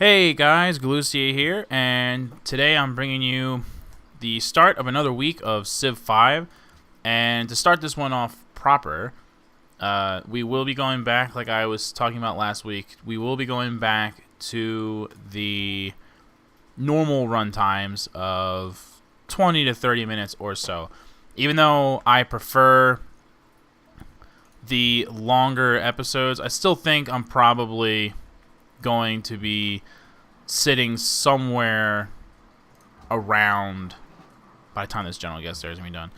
Hey guys, Galucia here, and today I'm bringing you the start of another week of Civ 5. And to start this one off proper, we will be going back, like I was talking about last week, we will be going back to the normal run times of 20 to 30 minutes or so. Even though I prefer the longer episodes, I still think I'm probably going to be sitting somewhere around, by the time this general gets there, it's going to be done.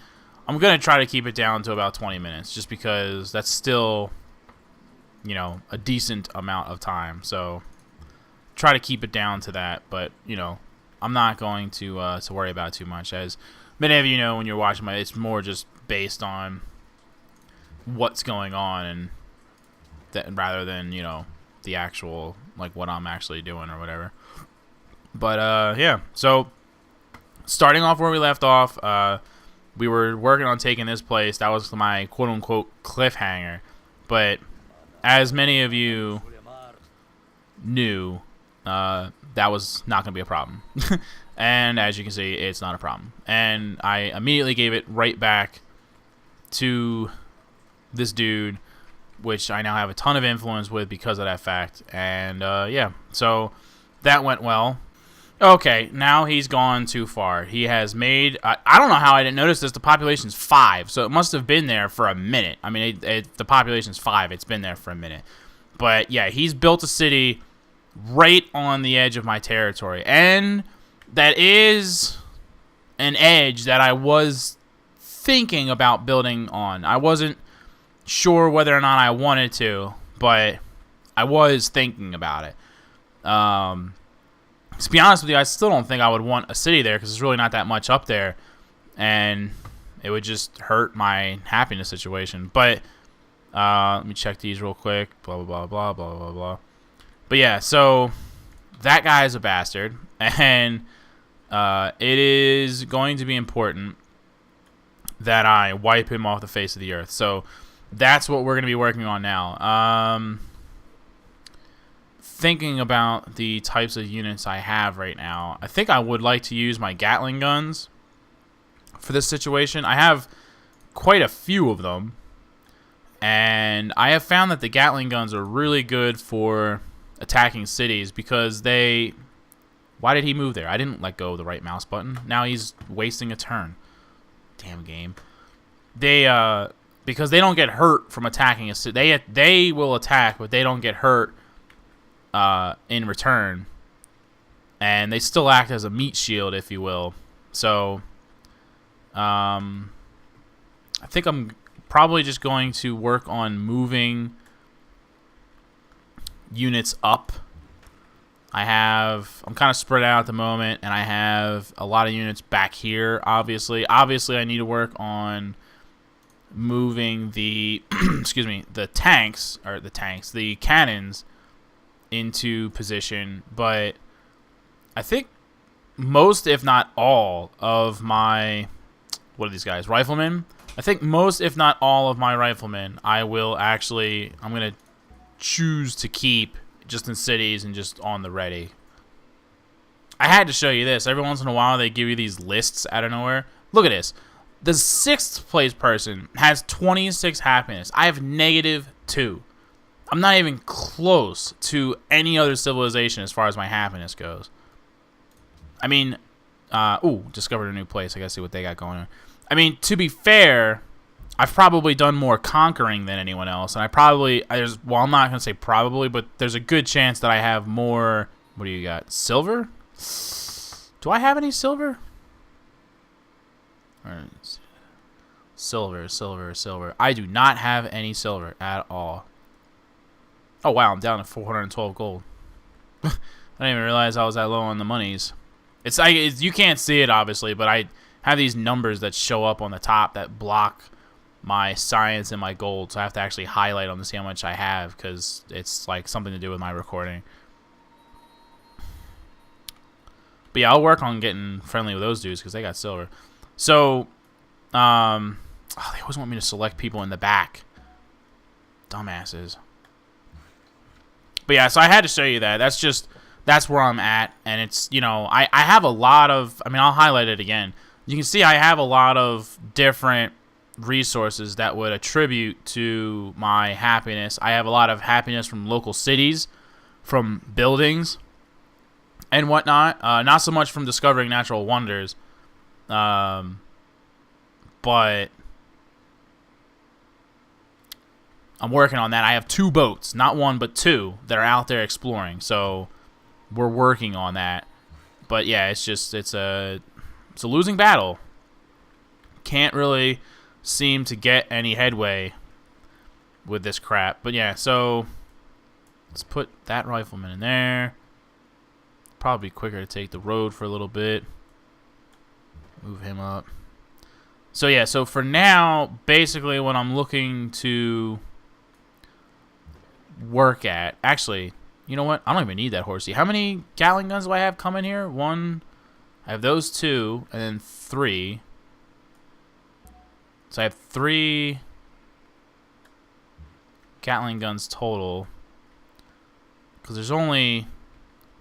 I'm going to try to keep it down to about 20 minutes, just because that's still, you know, a decent amount of time. So try to keep it down to that, but, you know, I'm not going to worry about it too much. As many of you know, when you're watching it's more just based on what's going on, and that, rather than, you know, the actual, like, what I'm actually doing or whatever. But yeah, so starting off where we left off, we were working on taking this place. That was my quote-unquote cliffhanger, but as many of you knew, that was not going to be a problem. And as you can see, it's not a problem, and I immediately gave it right back to this dude, which I now have a ton of influence with because of that fact. And yeah, so that went well. Okay, now he's gone too far. He has made, I don't know how I didn't notice this, the population's 5, so it must have been there for a minute. I mean, the population's 5, it's been there for a minute. But yeah, he's built a city right on the edge of my territory, and that is an edge that I was thinking about building on. I wasn't sure whether or not I wanted to, but I was thinking about it. To be honest with you, I still don't think I would want a city there, because there's really not that much up there, and it would just hurt my happiness situation. But let me check these real quick. Blah blah blah blah blah blah blah. But yeah, so that guy is a bastard, and it is going to be important that I wipe him off the face of the earth. So that's what we're going to be working on now. Thinking about the types of units I have right now, I think I would like to use my Gatling guns for this situation. I have quite a few of them, and I have found that the Gatling guns are really good for attacking cities, because they... Why did he move there? I didn't let go of the right mouse button. Now he's wasting a turn. Damn game. Because they don't get hurt from attacking a city. They will attack, but they don't get hurt in return, and they still act as a meat shield, if you will. So I think I'm probably just going to work on moving units up. I'm kind of spread out at the moment, and I have a lot of units back here. Obviously I need to work on moving the excuse me, the cannons into position. But I think most, if not all, of my, what are these guys, riflemen? I think most, if not all, of my riflemen I'm gonna choose to keep just in cities and just on the ready. I had to show you this. Every once in a while they give you these lists out of nowhere. Look at this. The 6th place person has 26 happiness. I have -2. I'm not even close to any other civilization as far as my happiness goes. I mean, ooh, discovered a new place. I gotta see what they got going on. I mean, to be fair, I've probably done more conquering than anyone else, and well, I'm not gonna say probably, but there's a good chance that I have more. What do you got? Silver? Do I have any silver? Silver. I do not have any silver at all. Oh wow, I'm down to 412 gold. I didn't even realize I was that low on the monies. You can't see it obviously, but I have these numbers that show up on the top that block my science and my gold, so I have to actually highlight them to see how much I have, because it's like something to do with my recording. But yeah, I'll work on getting friendly with those dudes, because they got silver. So, they always want me to select people in the back. Dumbasses. But yeah, so I had to show you that. That's just that's where I'm at. And it's, you know, I have a lot of, I mean, I'll highlight it again. You can see I have a lot of different resources that would attribute to my happiness. I have a lot of happiness from local cities, from buildings, and whatnot. Not so much from discovering natural wonders, but I'm working on that. I have 2 boats, not 1 but 2, that are out there exploring. So we're working on that. But yeah, it's a losing battle. Can't really seem to get any headway with this crap. But yeah, so let's put that rifleman in there. Probably quicker to take the road for a little bit. Move him up. So yeah, so for now, basically what I'm looking to work at, actually, you know what? I don't even need that horsey. How many Gatling guns do I have coming here? 1. I have those 2, and then 3. So I have 3 Gatling guns total. Because there's only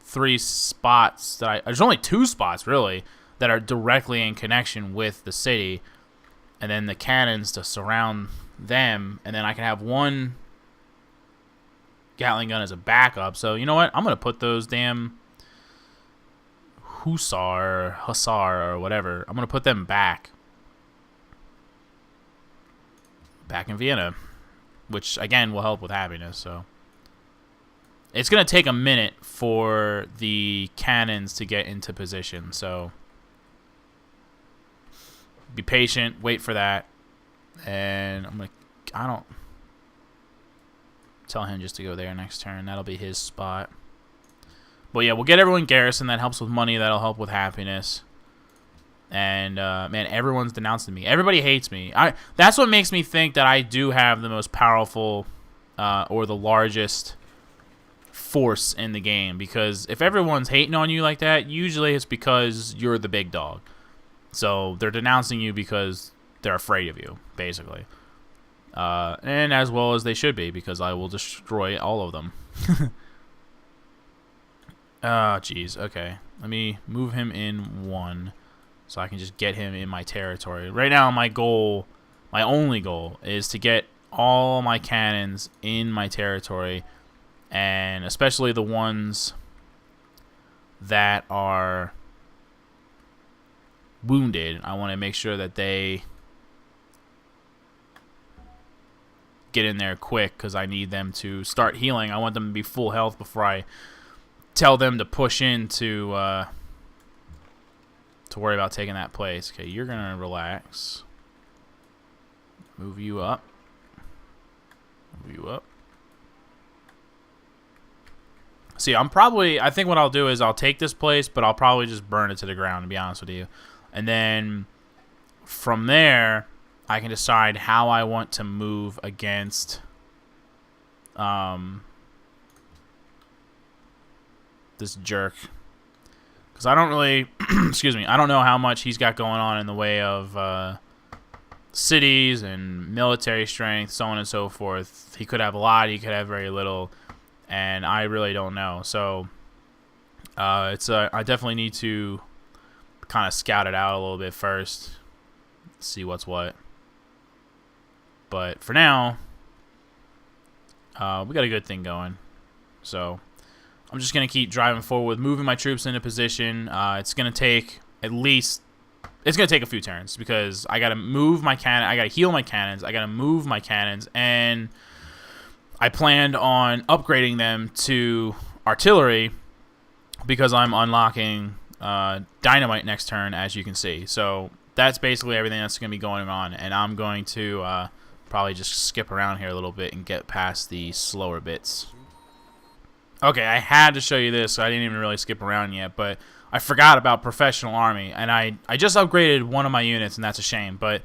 3 spots that there's only 2 spots really that are directly in connection with the city, and then the cannons to surround them, and then I can have 1 Gatling gun as a backup. So you know what? I'm gonna put those damn Hussar or whatever. I'm gonna put them back in Vienna, which again will help with happiness. So it's gonna take a minute for the cannons to get into position. So be patient, wait for that, and I don't tell him just to go there next turn. That'll be his spot. But yeah, we'll get everyone garrison. That helps with money. That'll help with happiness. And man, everyone's denouncing me. Everybody hates me. That's what makes me think that I do have the most powerful or the largest force in the game. Because if everyone's hating on you like that, usually it's because you're the big dog. So they're denouncing you because they're afraid of you, basically. And as well as they should be, because I will destroy all of them. Ah, jeez. Okay. Let me move him in 1 so I can just get him in my territory. Right now, my only goal, is to get all my cannons in my territory, and especially the ones that are wounded. I want to make sure that they get in there quick, because I need them to start healing. I want them to be full health before I tell them to push in to worry about taking that place. Okay, you're gonna relax. Move you up. Move you up. See, I think what I'll do is I'll take this place, but I'll probably just burn it to the ground, to be honest with you. And then from there, I can decide how I want to move against this jerk. Because I don't really, excuse me, I don't know how much he's got going on in the way of cities and military strength, so on and so forth. He could have a lot, he could have very little, and I really don't know. So I definitely need to kind of scout it out a little bit first, see what's what. But for now, we got a good thing going. So I'm just going to keep driving forward, moving my troops into position. It's going to take it's going to take a few turns, because I got to move my cannon, I got to heal my cannons, I got to move my cannons, and I planned on upgrading them to artillery, because I'm unlocking dynamite next turn, as you can see. So that's basically everything that's going to be going on, and I'm going to probably just skip around here a little bit and get past the slower bits. Okay, I had to show you this, so I didn't even really skip around yet, but I forgot about Professional Army, and I just upgraded one of my units, and that's a shame. But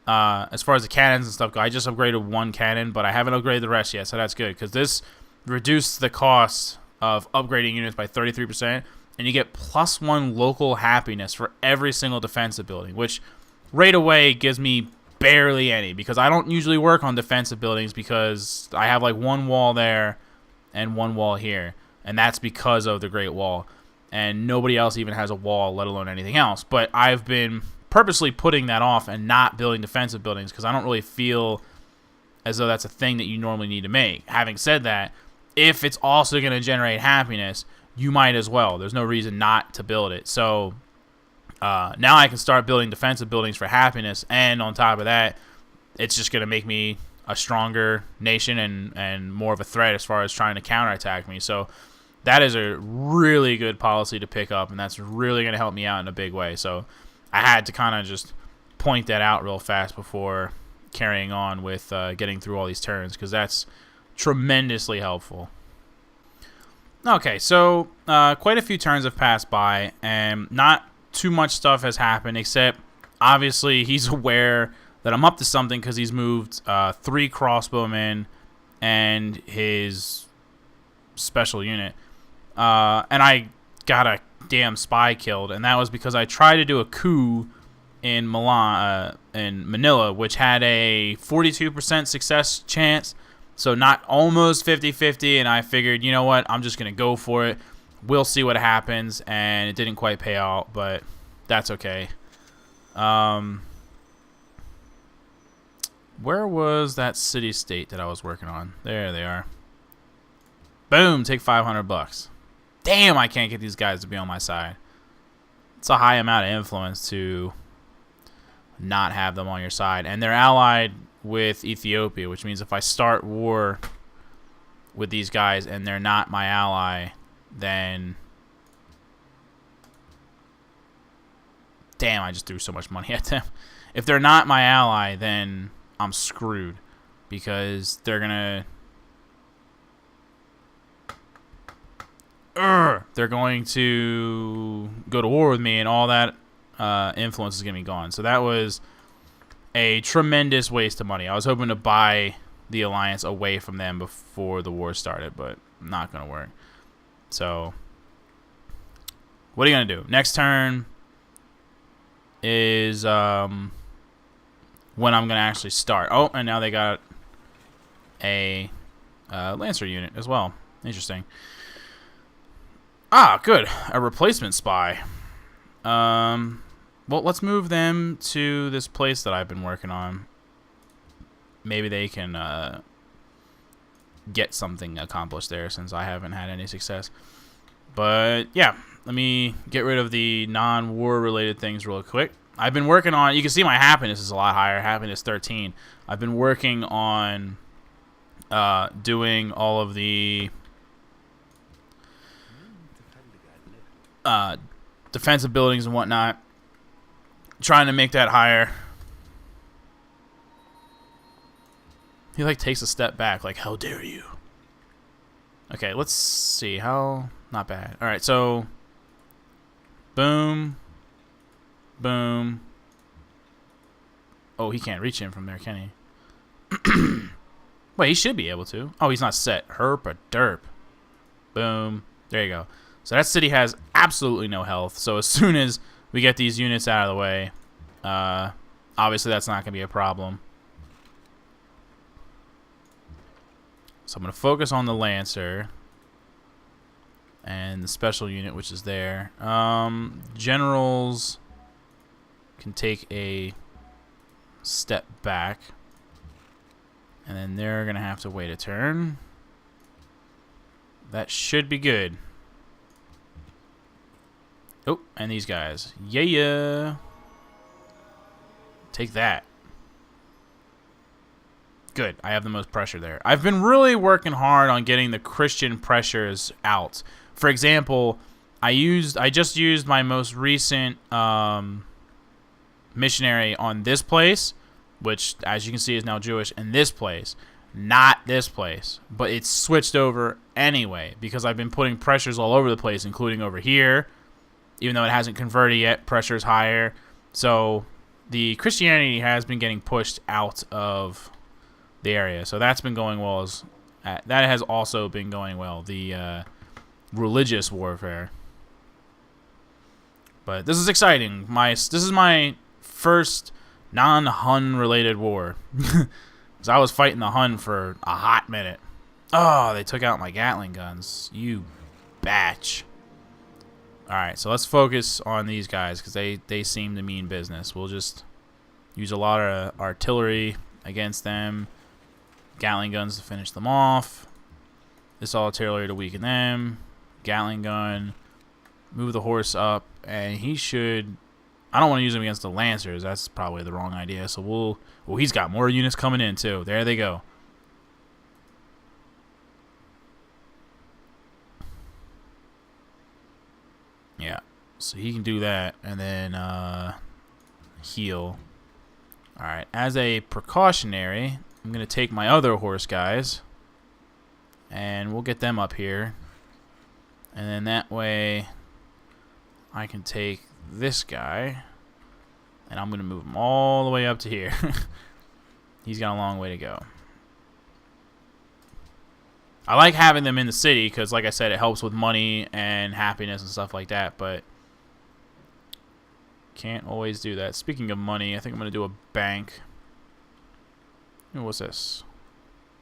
as far as the cannons and stuff go, I just upgraded 1 cannon, but I haven't upgraded the rest yet, so that's good, because this reduced the cost of upgrading units by 33%, and you get +1 local happiness for every single defensive building, which right away gives me barely any, because I don't usually work on defensive buildings, because I have like 1 wall there and 1 wall here, and that's because of the Great Wall. And nobody else even has a wall, let alone anything else. But I've been purposely putting that off and not building defensive buildings because I don't really feel as though that's a thing that you normally need to make. Having said that, if it's also going to generate happiness, you might as well. There's no reason not to build it. So now I can start building defensive buildings for happiness, and on top of that, it's just going to make me a stronger nation and more of a threat as far as trying to counterattack me. So that is a really good policy to pick up, and that's really going to help me out in a big way. So I had to kind of just point that out real fast before carrying on with getting through all these turns, because that's tremendously helpful. Okay, so quite a few turns have passed by, and not too much stuff has happened, except obviously he's aware that I'm up to something because he's moved 3 crossbowmen and his special unit. And I got a damn spy killed, and that was because I tried to do a coup in Manila, which had a 42% success chance, so not almost 50-50, and I figured, you know what, I'm just going to go for it. We'll see what happens, and it didn't quite pay out, but that's okay. Where was that city-state that I was working on? There they are. Boom, take $500. Damn, I can't get these guys to be on my side. It's a high amount of influence to not have them on your side. And they're allied with Ethiopia, which means if I start war with these guys and they're not my ally, then... Damn, I just threw so much money at them. If they're not my ally, then I'm screwed, because they're gonna... They're going to go to war with me, and all that influence is going to be gone. So that was a tremendous waste of money. I was hoping to buy the alliance away from them before the war started, but not going to work. So what are you going to do? Next turn is when I'm going to actually start. Oh, and now they got a Lancer unit as well. Interesting. Ah, good. A replacement spy. Well, let's move them to this place that I've been working on. Maybe they can get something accomplished there, since I haven't had any success. But, yeah. Let me get rid of the non-war related things real quick. I've been working on... You can see my happiness is a lot higher. Happiness 13. I've been working on doing all of the... defensive buildings and whatnot, trying to make that higher. He like takes a step back, like, how dare you? Okay, let's see. How... Not bad. Alright, so boom, boom. Oh, he can't reach him from there, can he? Wait, he should be able to. Oh, he's not set. Herp a derp. Boom. There you go. So that city has absolutely no health. So as soon as we get these units out of the way, obviously that's not going to be a problem. So I'm going to focus on the Lancer and the special unit, which is there. Generals can take a step back, and then they're going to have to wait a turn. That should be good. Oh, and these guys. Yeah. Take that. Good. I have the most pressure there. I've been really working hard on getting the Christian pressures out. For example, I just used my most recent missionary on this place, which, as you can see, is now Jewish, and this place. Not this place. But it's switched over anyway, because I've been putting pressures all over the place, including over here. Even though it hasn't converted yet, pressure is higher. So the Christianity has been getting pushed out of the area. So that's been going well. That has also been going well. The religious warfare. But this is exciting. This is my first non-Hun related war. Because I was fighting the Hun for a hot minute. Oh, they took out my Gatling guns. You batch. Alright, so let's focus on these guys because they seem to mean business. We'll just use a lot of artillery against them. Gatling guns to finish them off. This artillery to weaken them. Gatling gun. Move the horse up. And he should... I don't want to use him against the Lancers. That's probably the wrong idea. So we'll... Oh, he's got more units coming in, too. There they go. Yeah. So he can do that. And then heal. Alright. As a precautionary, I'm going to take my other horse guys. And we'll get them up here. And then that way... I can take this guy, and I'm going to move him all the way up to here. He's got a long way to go. I like having them in the city because, like I said, it helps with money and happiness and stuff like that, but can't always do that. Speaking of money, I think I'm going to do a bank. Ooh, what's this?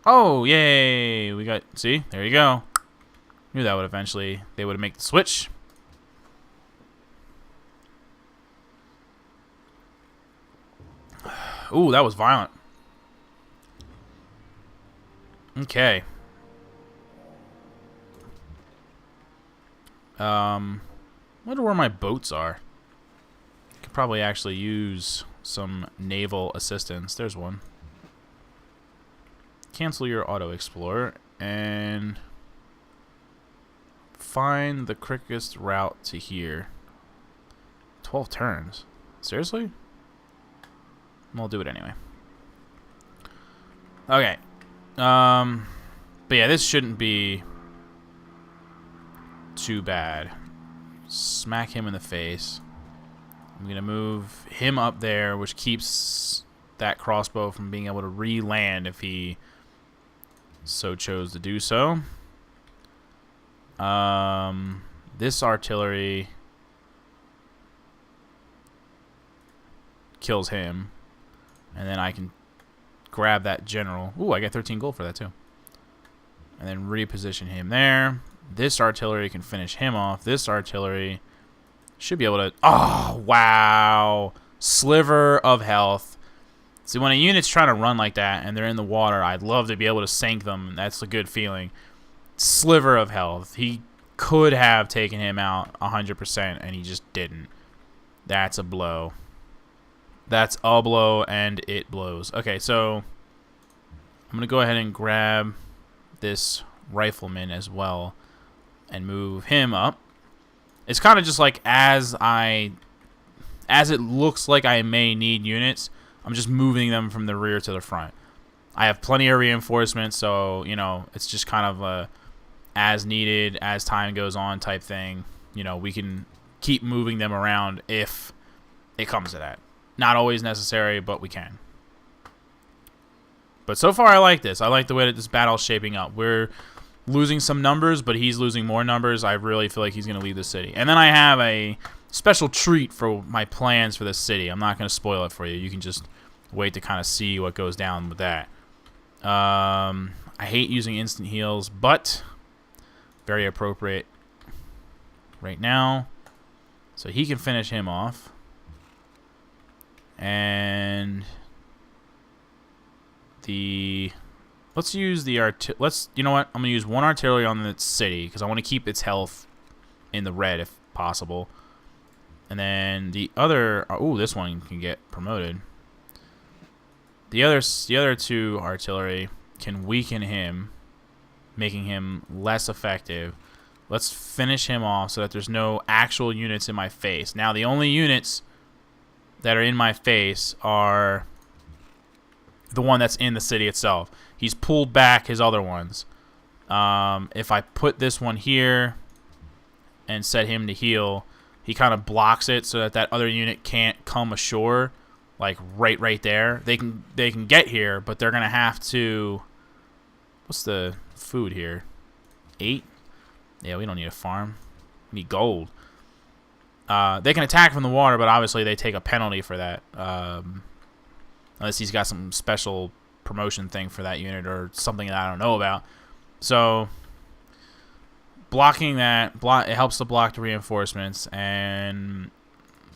Oh, yay! We got, see? There you go. Knew that would eventually, they would make the switch. Ooh, that was violent. Okay. Wonder where my boats are. Could probably actually use some naval assistance. There's one. Cancel your auto explorer and find the quickest route to here. 12 turns. Seriously? We'll do it anyway. Okay. But yeah, this shouldn't be too bad. Smack him in the face. I'm going to move him up there, which keeps that crossbow from being able to re-land if he so chose to do so. This artillery kills him. And then I can grab that general. Ooh, I got 13 gold for that too. And then reposition him there. This artillery can finish him off. This artillery should be able to... Oh, wow. Sliver of health. See, when a unit's trying to run like that and they're in the water, I'd love to be able to sink them. That's a good feeling. Sliver of health. He could have taken him out 100%, and he just didn't. That's a blow. That's a blow, and it blows. Okay, so I'm going to go ahead and grab this rifleman as well and move him up. It's kind of just like as it looks like I may need units, I'm just moving them from the rear to the front. I have plenty of reinforcements, so, you know, it's just kind of a as needed, as time goes on type thing. You know, we can keep moving them around if it comes to that. Not always necessary, but we can. But so far, I like this. I like the way that this battle's shaping up. We're losing some numbers, but he's losing more numbers. I really feel like he's going to lead the city. And then I have a special treat for my plans for this city. I'm not going to spoil it for you. You can just wait to kind of see what goes down with that. I hate using instant heals, but very appropriate right now. So he can finish him off. And let's use the you know what? I'm gonna use one artillery on the city because I want to keep its health in the red if possible. And then the other, oh, this one can get promoted. The other two artillery can weaken him, making him less effective. Let's finish him off so that there's no actual units in my face. Now the only units that are in my face are the one that's in the city itself. He's pulled back his other ones. If I put this one here and set him to heal, he kind of blocks it so that that other unit can't come ashore, like right there. They can get here, but they're gonna have to. What's the food here? 8. Yeah, we don't need a farm. We need gold. They can attack from the water, but obviously they take a penalty for that. Unless he's got some special promotion thing for that unit or something that I don't know about. So, blocking that, it helps to block the reinforcements, and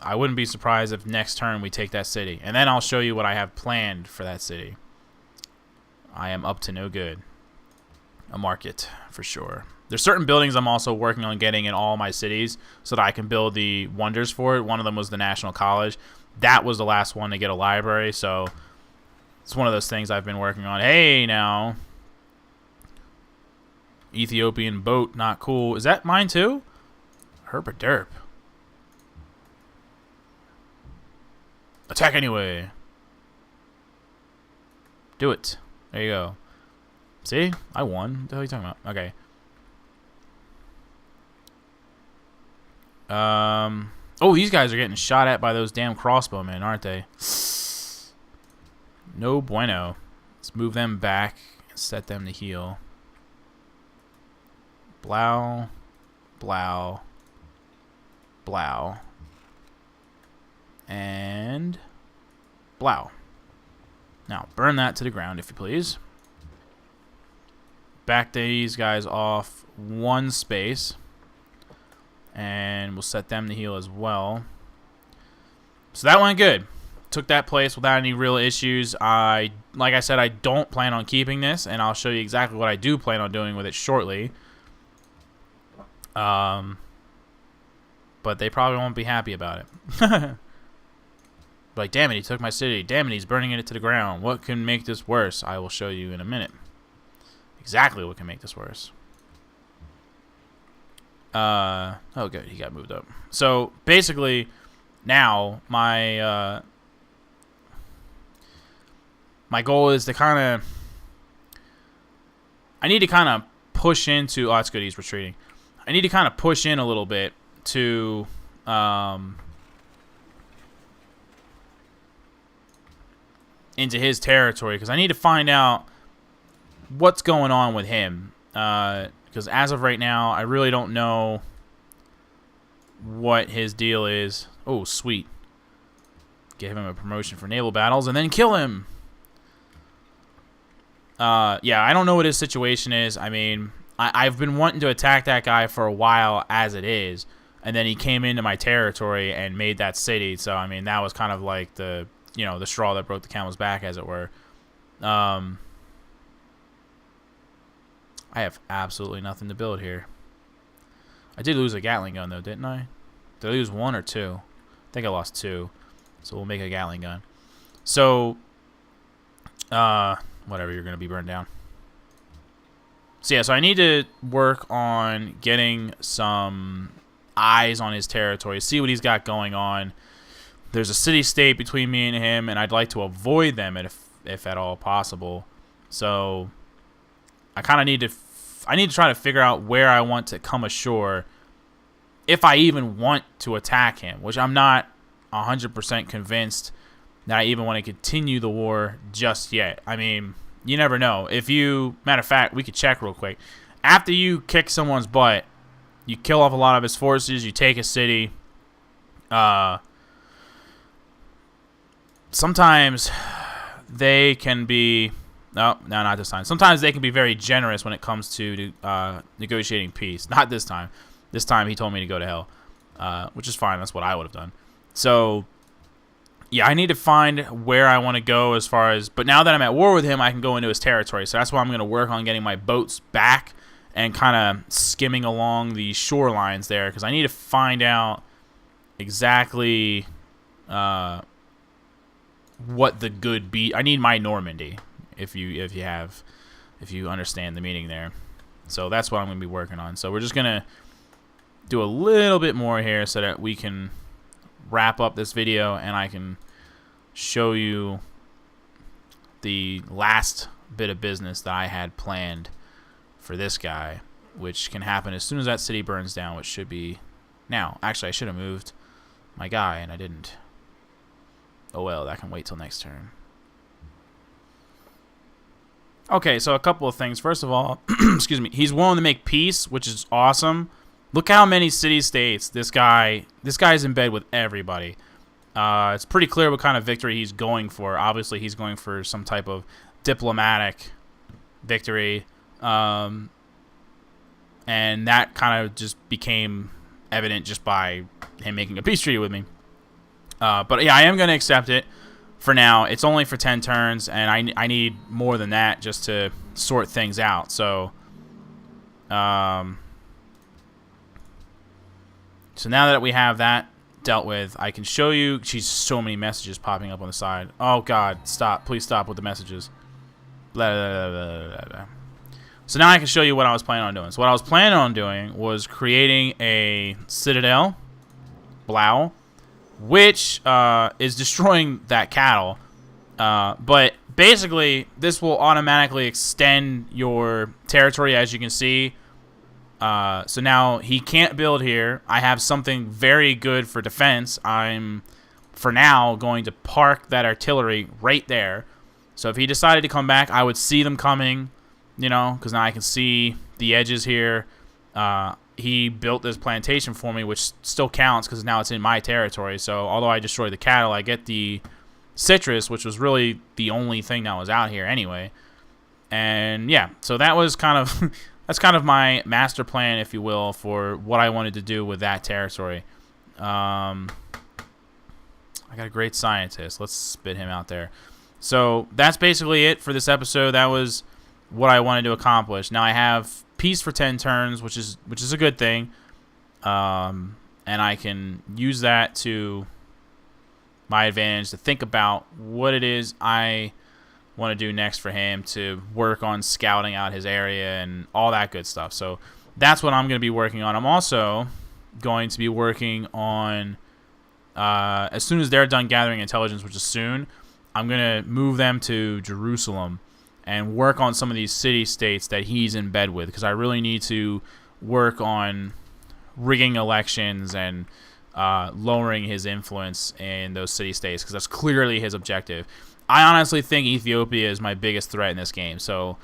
I wouldn't be surprised if next turn we take that city. And then I'll show you what I have planned for that city. I am up to no good. A market, for sure. There's certain buildings I'm also working on getting in all my cities so that I can build the wonders for it. One of them was the National College. That was the last one to get a library, so it's one of those things I've been working on. Hey, now. Ethiopian boat, not cool. Is that mine too? Herp or derp? Attack anyway. Do it. There you go. See? I won. What the hell are you talking about? Okay. Oh, these guys are getting shot at by those damn crossbowmen, aren't they? No bueno. Let's move them back and set them to heal. Blow. Blow. Blow. And blow. Now, burn that to the ground, if you please. Back these guys off one space. And we'll set them to heal as well. So that went good. Took that place without any real issues. Like I said, I don't plan on keeping this, and I'll show you exactly what I do plan on doing with it shortly. But they probably won't be happy about it. Like, damn it, he took my city. Damn it, he's burning it to the ground. What can make this worse? I will show you in a minute. Exactly what can make this worse. Oh, good. He got moved up. So, basically, now, my goal is to kind of... I need to kind of push into... Oh, that's good. He's retreating. I need to kind of push in a little bit to... into his territory, because I need to find out what's going on with him. Because as of right now, I really don't know what his deal is. Oh, sweet. Give him a promotion for naval battles and then kill him. Yeah, I don't know what his situation is. I mean, I've been wanting to attack that guy for a while as it is. And then he came into my territory and made that city. So, I mean, that was kind of like the, you know, the straw that broke the camel's back, as it were. I have absolutely nothing to build here. I did lose a Gatling gun, though, didn't I? Did I lose one or two? I think I lost two. So we'll make a Gatling gun. So, whatever, you're going to be burned down. So, yeah, so I need to work on getting some eyes on his territory, see what he's got going on. There's a city-state between me and him, and I'd like to avoid them if at all possible. So I kind of need to... I need to try to figure out where I want to come ashore if I even want to attack him, which I'm not 100% convinced that I even want to continue the war just yet. I mean, you never know. If you... Matter of fact, we could check real quick. After you kick someone's butt, you kill off a lot of his forces, you take a city... Sometimes they can be... No, not this time. Sometimes they can be very generous when it comes to negotiating peace. Not this time. This time he told me to go to hell, which is fine. That's what I would have done. So, yeah, I need to find where I want to go as far as... But now that I'm at war with him, I can go into his territory. So that's why I'm going to work on getting my boats back and kind of skimming along the shorelines there, because I need to find out exactly... what the good beat. I need my Normandy, if you understand the meaning there. So that's what I'm gonna be working on. So we're just gonna do a little bit more here so that we can wrap up this video and I can show you the last bit of business that I had planned for this guy, which can happen as soon as that city burns down, which should be now. Actually, I should have moved my guy and I didn't. Oh well, that can wait till next turn. Okay, so a couple of things. First of all, excuse me, he's willing to make peace, which is awesome. Look how many city-states this guy's in bed with everybody. It's pretty clear what kind of victory he's going for. Obviously, he's going for some type of diplomatic victory. And And that kind of just became evident just by him making a peace treaty with me. But yeah, I am going to accept it for now. It's only for 10 turns, and I need more than that just to sort things out. So, so now that we have that dealt with, I can show you. She's so many messages popping up on the side. Oh God, stop! Please stop with the messages. Blah, blah, blah, blah, blah. So now I can show you what I was planning on doing. So what I was planning on doing was creating a citadel, Blau, which is destroying that cattle. But basically, this will automatically extend your territory, as you can see. So now he can't build here. I have something very good for defense. I'm, for now, going to park that artillery right there. So if he decided to come back, I would see them coming, you know, because now I can see the edges here. He built this plantation for me, which still counts because now it's in my territory. So although I destroyed the cattle, I get the citrus, which was really the only thing that was out here anyway. And yeah, so that was kind of that's kind of my master plan, if you will, for what I wanted to do with that territory. I got a great scientist. Let's spit him out there. So that's basically it for this episode. That was what I wanted to accomplish. Now I have peace for 10 turns, which is a good thing, and I can use that to my advantage to think about what it is I want to do next for him, to work on scouting out his area and all that good stuff. So that's what I'm going to be working on. I'm also going to be working on, as soon as they're done gathering intelligence, which is soon, I'm going to move them to Jerusalem and work on some of these city-states that he's in bed with, because I really need to work on rigging elections and lowering his influence in those city-states, because that's clearly his objective. I honestly think Ethiopia is my biggest threat in this game, so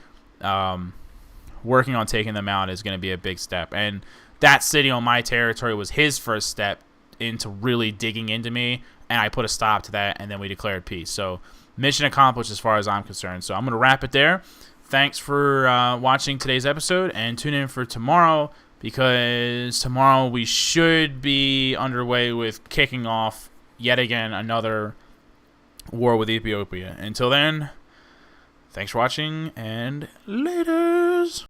working on taking them out is going to be a big step. And that city on my territory was his first step into really digging into me, and I put a stop to that, and then we declared peace. So mission accomplished as far as I'm concerned. So I'm going to wrap it there. Thanks for watching today's episode, and tune in for tomorrow, because tomorrow we should be underway with kicking off yet again another war with Ethiopia. Until then, thanks for watching, and laters!